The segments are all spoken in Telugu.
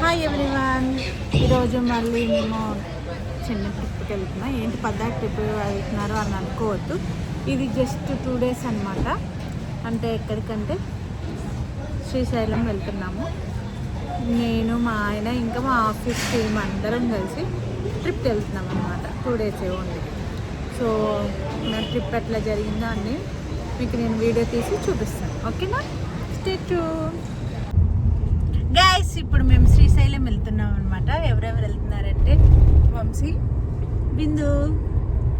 హాయ్ ఎవ్రీవన్, ఈరోజు మళ్ళీ మేము చిన్న ట్రిప్కి వెళ్తున్నాం. ఏంటి పద్దాక ట్రిప్ వెళ్తున్నారు అని అనుకోవద్దు. ఇది జస్ట్ 2 days అనమాట. అంటే ఎక్కడికంటే శ్రీశైలం వెళ్తున్నాము. నేను మా ఆయన ఇంకా మా ఆఫీస్ టీమ్ అందరం కలిసి ట్రిప్కి వెళ్తున్నాం అనమాట. 2 days ఉంది. సో నా ట్రిప్ ఎట్లా జరిగిందో అన్నీ మీకు నేను వీడియో తీసి చూపిస్తాను. ఓకేనా, స్టే ట్యూన్. గైస్, ఇప్పుడు మేము శ్రీశైలం వెళ్తున్నాం అనమాట. ఎవరెవరు వెళ్తున్నారంటే వంశీ, బిందు,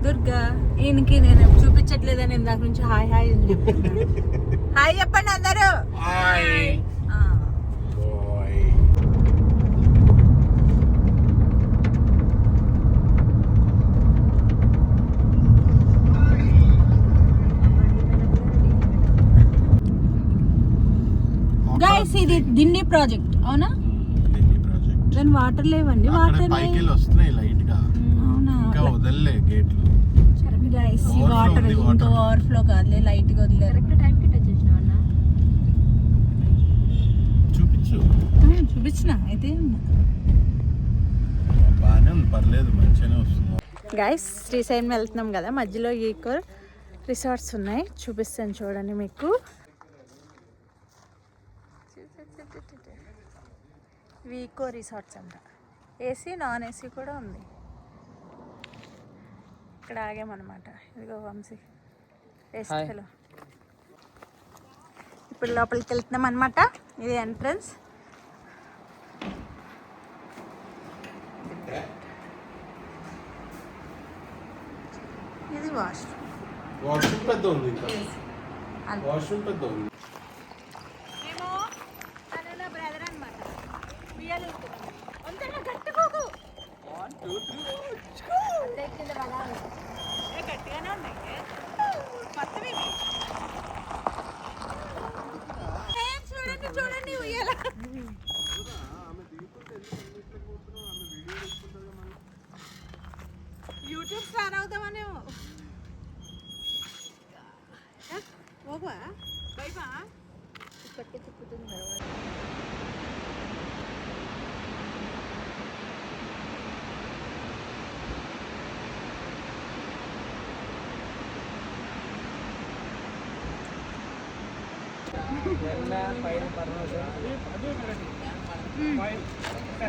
దుర్గా. ఈయనకి నేను చూపించట్లేదని ఇందాక నుంచి హాయ్ హాయ్ అని చెప్తున్నాను. హాయ్ చెప్పండి అందరూ. గైస్, ఇది దిండి ప్రాజెక్ట్ అవునా? దాని వాటర్ లేవండి. వాటర్ వస్తున్నాయి లైట్ గా. అవునా? ఇంకా వదలలే గేట్లు. గైస్, ఈ వాటర్ ఇంకా ఓవర్ఫ్లో కాదులే, లైట్ గా వదిలేరు. చూపించిన అయితే బాగానే ఉంది, పర్లేదు, మంచిగానే వస్తుంది. గైస్, శ్రీశైలం వెళ్తున్నాం కదా, మధ్యలో ఈకో రిసార్ట్స్ ఉన్నాయి, చూపిస్తాను చూడండి మీకు. ఈకో రిసార్ట్స్ అంట. ఏసీ నాన్ ఏసీ కూడా ఉంది. ఇక్కడ ఆగామన్నమాట. ఇదిగో వంశీ వేస్తలో. ఇప్పుడు లోపలికి వెళ్తున్నాం అనమాట. ఇది ఎంట్రన్స్. ఇది వాష్రూమ్ పెద్ద ఉంది. వాష్రూమ్ పెద్ద ఉంది. మేము తన బ్రదర్ అనమాట. బియ్యాలు వెళ్తున్నాం. అంతేనా? గట్టుకోకు. 1 2 3 గట్టిగానే ఉన్నాయి. మొత్తం ఇవి చూడండి చూడండి. ఉయ్యాల యూట్యూబ్ స్టార్ అవుతామని. ఓబా బైబా ఇప్పటికే తిప్పుతుంది.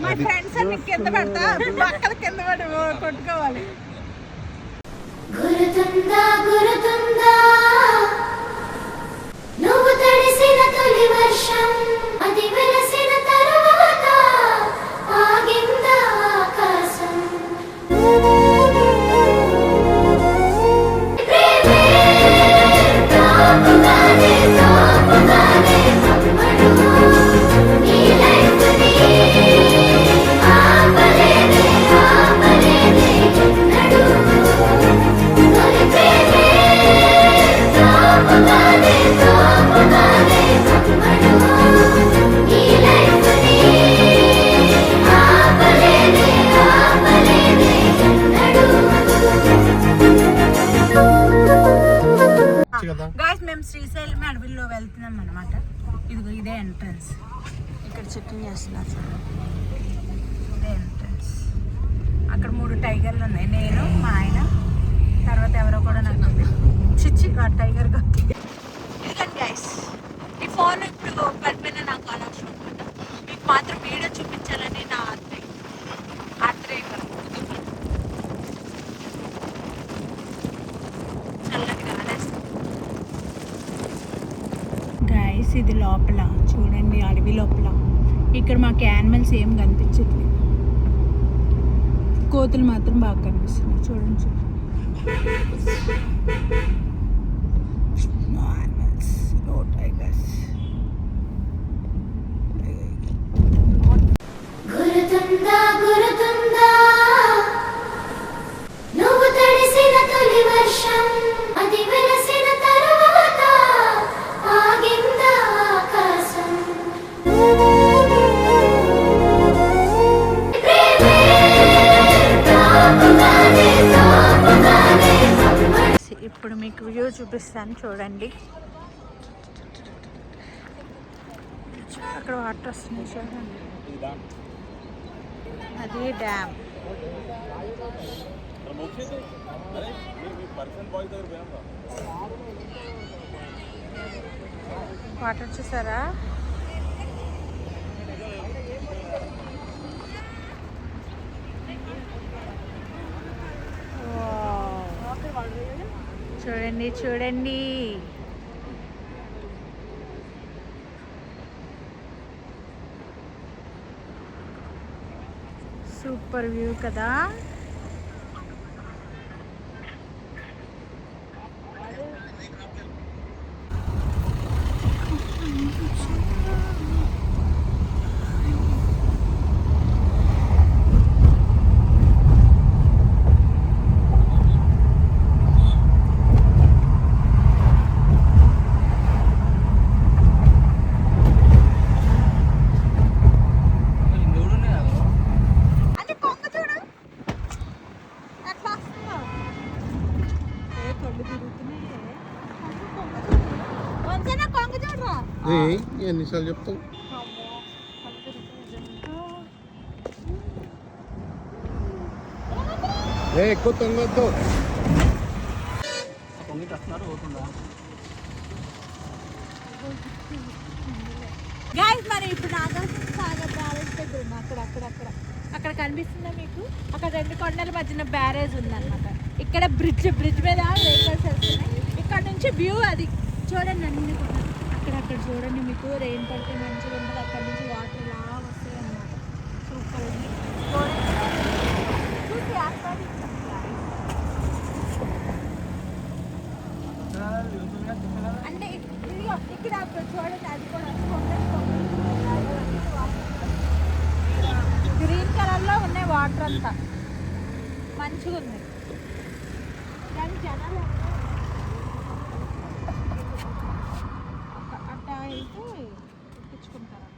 మా ఫ్రెండ్స్ అన్ని కింద పెడతా, పక్కన కింద పడి కొట్టుకోవాలి. గురుతుందా గురుతుందా నువ్వు తడిసిన తొలి వర్షం, అది వెలసిన తరువాత ఆగింద ఆకాశం. ప్రేమే తాపుగానే తాపుగానే పమ్మడు ఈ లైఫ్ని ఆపలేదే ఆపలేదే ఎన్నడూ. తొలి ప్రేమే తాపుగానే తాపుగానే పమ్మడు ఈ లైఫ్ని ఆపలేదే ఆపలేదే ఎన్నడూ. గాయ్స్, మేము శ్రీశైలం అడవిలో వెళ్తున్నాం అనమాట. ఇదిగో ఇదే ఎంట్రన్స్. ఇక్కడ చెట్టింగ్ చేస్తున్నారు చూడండి. ఇదే ఎంట్రన్స్. అక్కడ 3 టైగర్లు ఉన్నాయి. నేను, మా ఆయన, తర్వాత ఎవరో కూడా నాకు తెలియదు. చిచ్చి ఆ టైగర్ ఇదిగండి గైస్. ఈ ఫోన్ ఇప్పుడు పడిపోయిన నాకు అనవసరం అనమాట. మీకు మాత్రం వీడియో చూపించాలని నా ఆత్రేయం. చల్లగా గైస్, ఇది లోపల చూడండి, అడవి లోపల. ఇక్కడ మాకు యానిమల్స్ ఏం కనిపించట్లేదు. కోతులు మాత్రం బాగా కనిపిస్తున్నాయి. చూడండి చూడండి. No animals, no tigers. గురుతుందా గురుతుందా నువ్వు తడిసిన తొలి వర్షం, అది వెలసిన తరువాత ఆగింద ఆకాశం. ప్రేమే తాపుగానే తాపుగానే పమ్మడు. ఇప్పుడు మీకు వ్యూ చూపిస్తాను చూడండి. అక్కడ వాటర్ వస్తున్నాయి చూడండి. అది డ్యామ్. వాటర్ చూసారా? చూడండి చూడండి, సూపర్ వ్యూ కదా. ఎన్నిసార్లు చెప్తావు? ఎక్కువ తొంగొద్దు. గైస్ మరి ఇప్పుడు నాగార్జున సాగర్ బ్యారేజ్ దగ్గర ఉన్నా. అక్కడ కనిపిస్తుందా మీకు? అక్కడ 2 కొండల మధ్యన బ్యారేజ్ ఉందన్నమాట. ఇక్కడ బ్రిడ్జ్ మీద వెహికల్స్ వెళ్తున్నాయి. ఇక్కడ నుంచి వ్యూ అది చూడండి. అన్ని కొండలు అక్కడ చూడండి. మీకు రెయిన్ పడితే మంచిగా ఉంటుంది. అక్కడ నుంచి వాటర్ ఇలా వస్తాయి అన్నమాట. సూపర్ ఉంది. చూసి ఆస్వాదించండి guys. అంటే ఇక్కడ చూడండి, అది కూడా గ్రీన్ కలర్లో ఉన్నాయి వాటర్ అంతా. మంచిగా ఉంది కానీ జనాలు అట్లా అయితే తెచ్చుకుంటారు.